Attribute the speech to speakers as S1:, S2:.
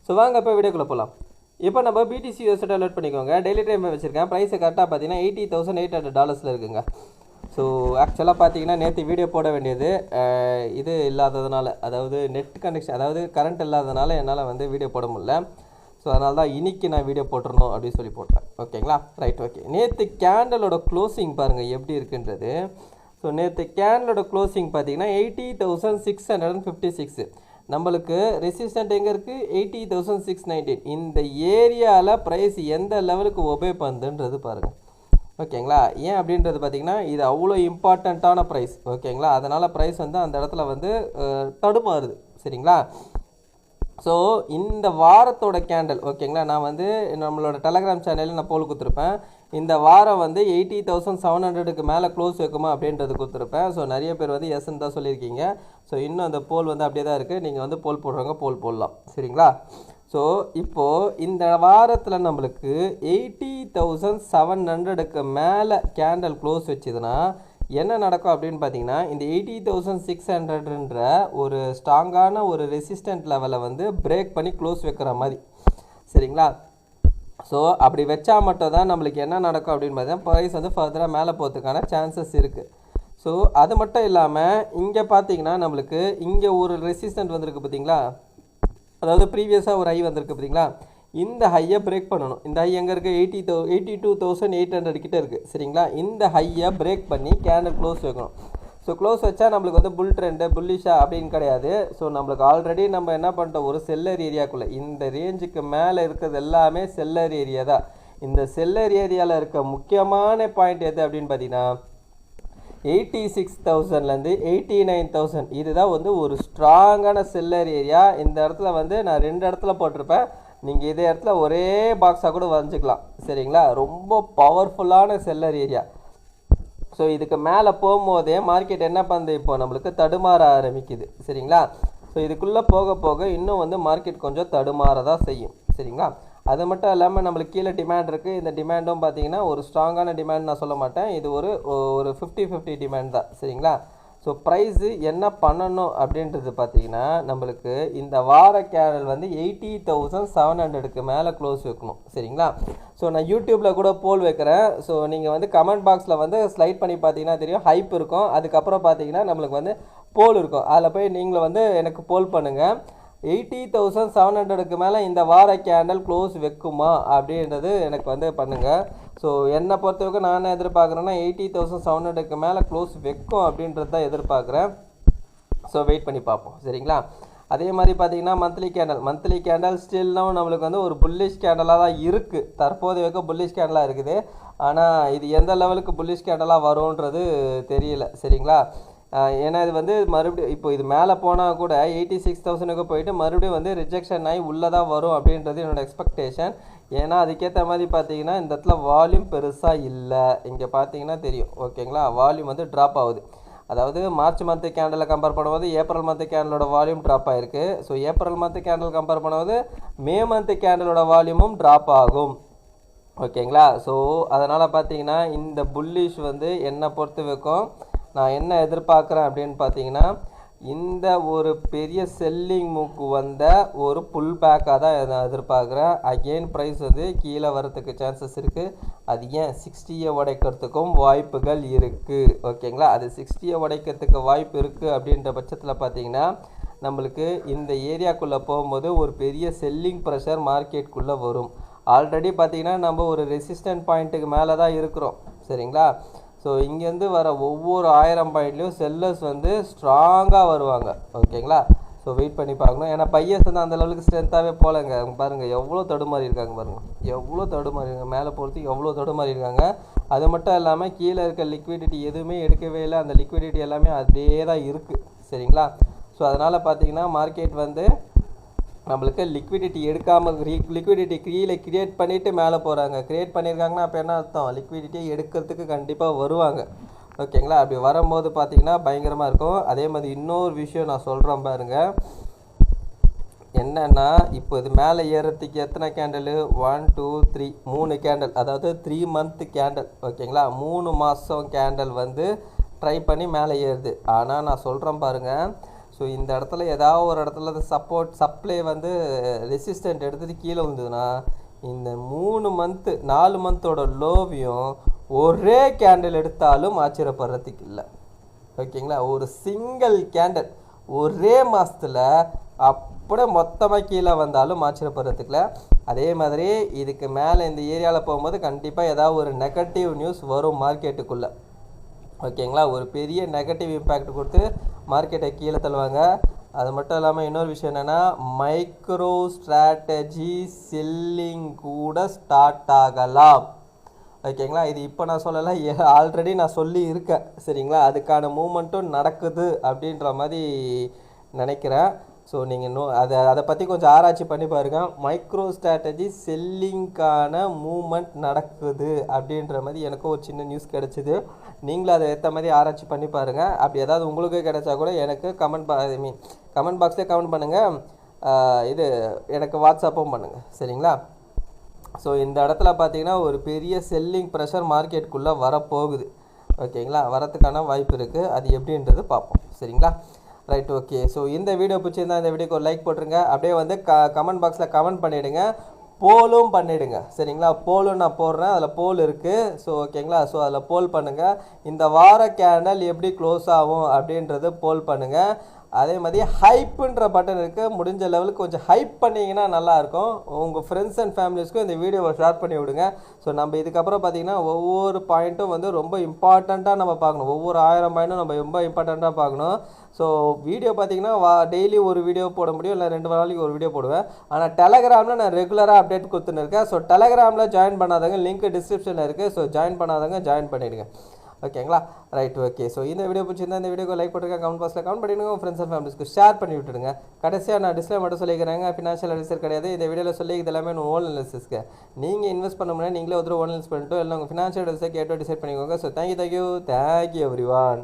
S1: So வாங்க இப்போ வீடியோக்குள்ளே போகலாம். இப்போ நம்ம BTC USD அலர்ட் பண்ணிக்கோங்க. டெய்லி டைம் வச்சுருக்கேன். ப்ரைஸை கரெக்டாக பார்த்தீங்கன்னா $80,800 இருக்குங்க. ஸோ ஆக்சுவலாக பார்த்தீங்கன்னா நேற்று வீடியோ போட வேண்டியது இது இல்லாததுனால, அதாவது நெட் கனெக்ஷன், அதாவது கரண்ட் இல்லாததுனால என்னால் வந்து வீடியோ போட முடியல. ஸோ அதனால தான் இன்றைக்கி நான் வீடியோ போட்டுருணும் அப்படின்னு சொல்லி போட்டேன். ஓகேங்களா, ரைட், ஓகே. நேற்று கேண்டலோட க்ளோசிங் பாருங்கள் எப்படி இருக்குன்றது. ஸோ நேற்று கேண்டலோட க்ளோசிங் பார்த்தீங்கன்னா 80,656. நம்மளுக்கு ரெசிஸ்டன்ட் எங்கே இருக்குது? 80,619. இந்த ஏரியாவில் ப்ரைஸ் எந்த லெவலுக்கு ஒபே பண்ணுதுன்றது பாருங்கள். ஓகேங்களா, ஏன் அப்படின்றது பார்த்தீங்கன்னா இது அவ்வளோ இம்பார்ட்டண்ட்டான ப்ரைஸ். ஓகேங்களா, அதனால் ப்ரைஸ் வந்து அந்த இடத்துல வந்து தடுமாறுது. சரிங்களா, ஸோ இந்த வாரத்தோட கேண்டல், ஓகேங்களா, நான் வந்து நம்மளோட டெலகிராம் சேனலில் நான் போல் கொடுத்துருப்பேன். இந்த வாரம் வந்து 80,700க்கு மேலே க்ளோஸ் வைக்குமா அப்படின்றது கொடுத்துருப்பேன். ஸோ நிறைய பேர் வந்து எஸ்ன்னு தான் சொல்லியிருக்கீங்க. ஸோ இன்னும் அந்த போல் வந்து அப்படியே தான் இருக்குது. நீங்கள் வந்து போல் போடுறவங்க போல் போடலாம். சரிங்களா, ஸோ இப்போது இந்த வாரத்தில் நம்மளுக்கு 80,700க்கு மேலே கேண்டல் க்ளோஸ் வச்சுதுன்னா என்ன நடக்கும் அப்படின்னு பார்த்தீங்கன்னா, இந்த 80,600ன்ற ஒரு ஸ்ட்ராங்கான ஒரு ரெசிஸ்டன்ட் லெவலை வந்து பிரேக் பண்ணி க்ளோஸ் வைக்கிற மாதிரி. சரிங்களா, ஸோ அப்படி வச்சா மட்டும் தான் நம்மளுக்கு என்ன நடக்கும் அப்படின்னு பார்த்தீங்கன்னா ப்ரைஸ் வந்து ஃபர்தராக மேலே போகிறதுக்கான சான்சஸ் இருக்குது. ஸோ அது மட்டும் இல்லாமல் இங்கே பார்த்தீங்கன்னா நம்மளுக்கு இங்கே ஒரு ரெசிஸ்டன்ட் வந்திருக்கு பார்த்தீங்களா, அதாவது ப்ரீவியஸாக ஒரு ஹை வந்திருக்கு பார்த்தீங்களா, இந்த ஹையை பிரேக் பண்ணணும். இந்த ஹை எங்கே இருக்குது? 82,800 கிட்டே இருக்குது. சரிங்களா, இந்த ஹையை பிரேக் பண்ணி கேண்டல் க்ளோஸ் வைக்கணும். ஸோ க்ளோஸ் வச்சா நம்மளுக்கு வந்து புல் ட்ரெண்டு புல்லிஷா அப்படின்னு கிடையாது. ஸோ நம்மளுக்கு ஆல்ரெடி நம்ம என்ன பண்ணிட்டோம், ஒரு செல்லர் ஏரியாக்குள்ளே இந்த ரேஞ்சுக்கு மேலே இருக்கிறது எல்லாமே செல்லர் ஏரியா தான். இந்த செல்லர் ஏரியாவில் இருக்க முக்கியமான பாயிண்ட் எது அப்படின்னு பார்த்தீங்கன்னா 86,000லேருந்து 89,000. இதுதான் வந்து ஒரு ஸ்ட்ராங்கான செல்லர் ஏரியா. இந்த இடத்துல வந்து நான் 2 இடத்துல போட்டிருப்பேன். நீங்கள் இதே இடத்துல ஒரே பாக்ஸாக கூட வரைஞ்சிக்கலாம். சரிங்களா, ரொம்ப பவர்ஃபுல்லான செல்லர் ஏரியா. ஸோ இதுக்கு மேலே போகும்போதே மார்க்கெட் என்ன பண்ணுது, இப்போ நம்மளுக்கு தடுமாற ஆரம்பிக்குது. சரிங்களா, ஸோ இதுக்குள்ளே போக போக இன்னும் வந்து மார்க்கெட் கொஞ்சம் தடுமாற தான் செய்யும். சரிங்களா, அது மட்டும் இல்லாமல் நம்மளுக்கு கீழே டிமாண்ட் இருக்குது. இந்த டிமாண்டும் பார்த்தீங்கன்னா ஒரு ஸ்ட்ராங்கான டிமாண்ட் நான் சொல்ல மாட்டேன். இது ஒரு 50-50 டிமாண்ட் தான். சரிங்களா, ஸோ ப்ரைஸு என்ன பண்ணணும் அப்படின்றது பார்த்தீங்கன்னா நம்மளுக்கு இந்த வார கேண்டல் வந்து 80,700க்கு மேலே க்ளோஸ் வைக்கணும். சரிங்களா, ஸோ நான் யூடியூப்பில் கூட போல் வைக்கிறேன். ஸோ நீங்கள் வந்து கமெண்ட் பாக்ஸில் வந்து ஸ்லைட் பண்ணி பார்த்தீங்கன்னா தெரியும், ஹைப் இருக்கும். அதுக்கப்புறம் பார்த்தீங்கன்னா நம்மளுக்கு வந்து போல் இருக்கும். அதில் போய் நீங்களும் வந்து எனக்கு போல் பண்ணுங்கள். 80,700க்கு மேலே இந்த வார கேண்டல் க்ளோஸ் வைக்குமா அப்படின்றது எனக்கு வந்து பண்ணுங்கள். ஸோ என்னை பொறுத்தவரைக்கும் நான் என்ன எதிர்பார்க்குறேன்னா 80,700க்கு மேலே க்ளோஸ் வைக்கும் அப்படின்றது தான் எதிர்பார்க்குறேன். ஸோ வெயிட் பண்ணி பார்ப்போம். சரிங்களா, அதே மாதிரி பார்த்தீங்கன்னா மந்த்லி கேண்டல் ஸ்டில்லும் நம்மளுக்கு வந்து ஒரு புல்லிஷ் கேண்டலாக தான் இருக்குது. தற்போதைய வரைக்கும் புல்லிஷ் கேண்டலாக இருக்குது. ஆனால் இது எந்த லெவலுக்கு புல்லிஷ் கேண்டலாக வரும்ன்றது தெரியல. சரிங்களா, ஏன்னா இது வந்து மறுபடியும் இப்போ இது மேலே போனால் கூட 86,000க்கு போயிட்டு மறுபடியும் வந்து ரிஜெக்ஷன் ஆகி உள்ளே தான் வரும் அப்படின்றது என்னோடய எக்ஸ்பெக்டேஷன். ஏன்னா அதுக்கேற்ற மாதிரி பார்த்தீங்கன்னா இந்த இடத்துல வால்யூம் பெருசாக இல்லை. இங்கே பார்த்தீங்கன்னா தெரியும். ஓகேங்களா, வால்யூம் வந்து ட்ராப் ஆகுது. அதாவது மார்ச் மந்த்து கேண்டலை கம்பேர் பண்ணும்போது ஏப்ரல் மந்த்து கேண்டலோட வால்யூம் ட்ராப் ஆகிருக்கு. So April month candle compare பண்ணும்போது மே மந்த்து கேண்டலோட வால்யூமும் ட்ராப் ஆகும். ஓகேங்களா, ஸோ அதனால் பார்த்தீங்கன்னா இந்த புல்லிஷ் வந்து என்னை பொறுத்த வரைக்கும் நான் என்ன எதிர்பார்க்குறேன் அப்படின்னு பார்த்தீங்கன்னா இந்த ஒரு பெரிய செல்லிங் மூக்கு வந்த ஒரு புல் பேக்காக தான் நான் எதிர்பார்க்குறேன். அகெயின் ப்ரைஸ் வந்து கீழே வரத்துக்கு சான்சஸ் இருக்குது. அது ஏன் 60யை உடைக்கிறதுக்கும் வாய்ப்புகள் இருக்குது. ஓகேங்களா, அது 60யை உடைக்கிறதுக்கு வாய்ப்பு இருக்குது அப்படின்ற பட்சத்தில் பார்த்தீங்கன்னா நம்மளுக்கு இந்த ஏரியாக்குள்ளே போகும்போது ஒரு பெரிய செல்லிங் ப்ரெஷர் மார்க்கெட்டுக்குள்ளே வரும். ஆல்ரெடி பார்த்தீங்கன்னா நம்ம ஒரு ரெசிஸ்டன்ட் பாயிண்ட்டுக்கு மேலே தான் இருக்கிறோம். சரிங்களா, ஸோ இங்கேருந்து வர ஒவ்வொரு 1000 பாயிண்ட்லேயும் செல்லர்ஸ் வந்து ஸ்ட்ராங்காக வருவாங்க. ஓகேங்களா, ஸோ வெயிட் பண்ணி பார்க்கணும். ஏன்னா பையர்ஸ் வந்து அந்த லெவலுக்கு ஸ்ட்ரென்த்தாகவே போகலங்க. பாருங்கள் எவ்வளோ தடுமாறி இருக்காங்க, பாருங்கள் எவ்வளோ தடுமாறி இருக்காங்க, மேலே போகிறதுக்கு எவ்வளோ தடுமாறி இருக்காங்க. அது மட்டும் இல்லாமல் கீழே இருக்க லிக்விடிட்டி எதுவுமே எடுக்கவே இல்லை. அந்த லிக்விடிட்டி எல்லாமே அதே தான் இருக்குது. சரிங்களா, ஸோ அதனால் பார்த்தீங்கன்னா மார்க்கெட் வந்து நம்மளுக்கு லிக்விடிட்டி எடுக்காமல் லிக்விடிட்டி கீழே கிரியேட் பண்ணிவிட்டு மேலே போகிறாங்க. கிரியேட் பண்ணியிருக்காங்கன்னா அப்போ என்ன அர்த்தம், லிக்விடிட்டியை எடுக்கிறதுக்கு கண்டிப்பாக வருவாங்க. ஓகேங்களா, அப்படி வரும்போது பார்த்தீங்கன்னா பயங்கரமாக இருக்கும். அதே மாதிரி இன்னொரு விஷயம் நான் சொல்கிறேன் பாருங்கள், என்னென்னா இப்போ இது மேலே ஏறத்துக்கு எத்தனை கேண்டலு, 1 2 3 3 கேண்டல், அதாவது 3 மந்த் கேண்டல். ஓகேங்களா, 3 மாதம் கேண்டல் வந்து ட்ரை பண்ணி மேலே ஏறுது. ஆனால் நான் சொல்கிறேன் பாருங்கள், ஸோ இந்த இடத்துல ஏதாவது ஒரு இடத்துல சப்ளை வந்து ரெசிஸ்டன்ட் எடுத்துகிட்டு கீழே வந்ததுன்னா இந்த 4 மந்தோட லோவையும் ஒரே கேண்டில் எடுத்தாலும் ஆச்சரியப்படுறதுக்கு இல்லை. ஓகேங்களா, ஒரு சிங்கிள் கேண்டில் ஒரே மாதத்தில் அப்படியே மொத்தமாக கீழே வந்தாலும் ஆச்சரியப்படுறதுக்குல. அதே மாதிரி இதுக்கு மேலே இந்த ஏரியாவில் போகும்போது கண்டிப்பாக ஏதாவது ஒரு நெகட்டிவ் நியூஸ் வரும் மார்க்கெட்டுக்குள்ளே. ஓகேங்களா, ஒரு பெரிய நெகட்டிவ் இம்பேக்ட் கொடுத்து மார்க்கெட்டை கீழே தள்ளுவாங்க. அது மட்டும் இல்லாமல் இன்னொரு விஷயம் என்னென்னா, மைக்ரோ ஸ்ட்ராட்டஜி செல்லிங் கூட ஸ்டார்ட் ஆகலாம். ஓகேங்களா, இது இப்போ நான் சொல்லலை, ஆல்ரெடி நான் சொல்லி இருக்கேன். சரிங்களா, அதுக்கான மூமெண்ட்டும் நடக்குது அப்படின்ற மாதிரி நினைக்கிறேன். ஸோ நீங்கள் அதை பற்றி கொஞ்சம் ஆராய்ச்சி பண்ணி பாருங்கள். மைக்ரோ ஸ்ட்ராட்டஜி செல்லிங்கான மூமெண்ட் நடக்குது அப்படின்ற மாதிரி எனக்கும் ஒரு சின்ன நியூஸ் கிடச்சிது. நீங்களும் அதை ஏற்ற மாதிரி ஆராய்ச்சி பண்ணி பாருங்கள். அப்படி ஏதாவது உங்களுக்கு கிடைச்சா கூட எனக்கு கமெண்ட் பாக்ஸ்லேயே கமெண்ட் பண்ணுங்கள். இது எனக்கு வாட்ஸ்அப்பும் பண்ணுங்கள். சரிங்களா, ஸோ இந்த இடத்துல பார்த்தீங்கன்னா ஒரு பெரிய செல்லிங் ப்ரெஷர் மார்க்கெட்டுக்குள்ளே வரப்போகுது. ஓகேங்களா, வரத்துக்கான வாய்ப்பு இருக்குது. அது எப்படின்றது பார்ப்போம். சரிங்களா, ரைட், ஓகே. ஸோ இந்த வீடியோ பிடிச்சிருந்தா இந்த வீடியோக்கு ஒரு லைக் போட்டுருங்க. அப்படியே வந்து கமெண்ட் பாக்ஸில் கமெண்ட் பண்ணிவிடுங்க, போலும் பண்ணிவிடுங்க. சரிங்களா, போலும் நான் போடுறேன், அதில் போல் இருக்குது. ஸோ ஓகேங்களா, ஸோ அதில் போல் பண்ணுங்கள். இந்த வார கேண்டல் எப்படி க்ளோஸ் ஆகும் அப்படின்றது போல் பண்ணுங்கள். அதே மாதிரி ஹைப்புன்ற பட்டன் இருக்குது, முடிஞ்ச லெவலுக்கு கொஞ்சம் ஹைப் பண்ணிங்கன்னா நல்லாயிருக்கும். உங்கள் ஃப்ரெண்ட்ஸ் அண்ட் ஃபேமிலிஸ்க்கும் இந்த வீடியோவை ஷேர் பண்ணி விடுங்க. ஸோ நம்ம இதுக்கப்புறம் பார்த்திங்கன்னா ஒவ்வொரு பாயிண்ட்டும் வந்து ரொம்ப இம்பார்ட்டண்ட்டாக நம்ம பார்க்கணும். ஒவ்வொரு 1000 பாயிண்ட்டும் நம்ம ரொம்ப இம்பார்ட்டண்ட்டாக பார்க்கணும். ஸோ வீடியோ பார்த்திங்கன்னா டெய்லி ஒரு வீடியோ போட முடியும், இல்லை 2 நாளைக்கு ஒரு வீடியோ போடுவேன். ஆனால் டெலகிராமில் நான் ரெகுலராக அப்டேட் கொடுத்துன்னு இருக்கேன். ஸோ டெலகிராமில் ஜாயின் பண்ணாதவங்க லிங்க் டிஸ்கிரிப்ஷனில் இருக்குது. ஸோ ஜாயின் பண்ணாதவங்க ஜாயின் பண்ணிவிடுங்க. ஓகேங்களா, ரைட், ஓகே. ஸோ இந்த வீடியோ பிடிச்சிருந்தா இந்த வீடியோக்கு லைக் போட்டுருங்க, கமெண்ட் பாக்ஸில் கமெண்ட் பண்ணிவிடுங்க, உங்கள் ஃப்ரெண்ட்ஸ் அண்ட் ஃபேமிலிஸ்க்கு ஷேர் பண்ணி விட்டுடுங்க. கடைசியாக நான் டிஸ்பிளே மட்டும் சொல்லிக்கிறேங்க, ஃபினான்ஷியல் அட்வைசர் கிடையாது. இந்த வீடியோவில் சொல்லிக்கிறது எல்லாமே ஓன் அனாலிசிஸ்க்கு. நீங்கள் இன்வெஸ்ட் பண்ண முடியாது, நீங்களே ஓன் அனாலிசிஸ் பண்ணிட்டு இல்லை உங்கள் ஃபினான்ஷியல் அட்வைசர் கேட்டு டிசைட் பண்ணிக்கோங்க. So thank you every one.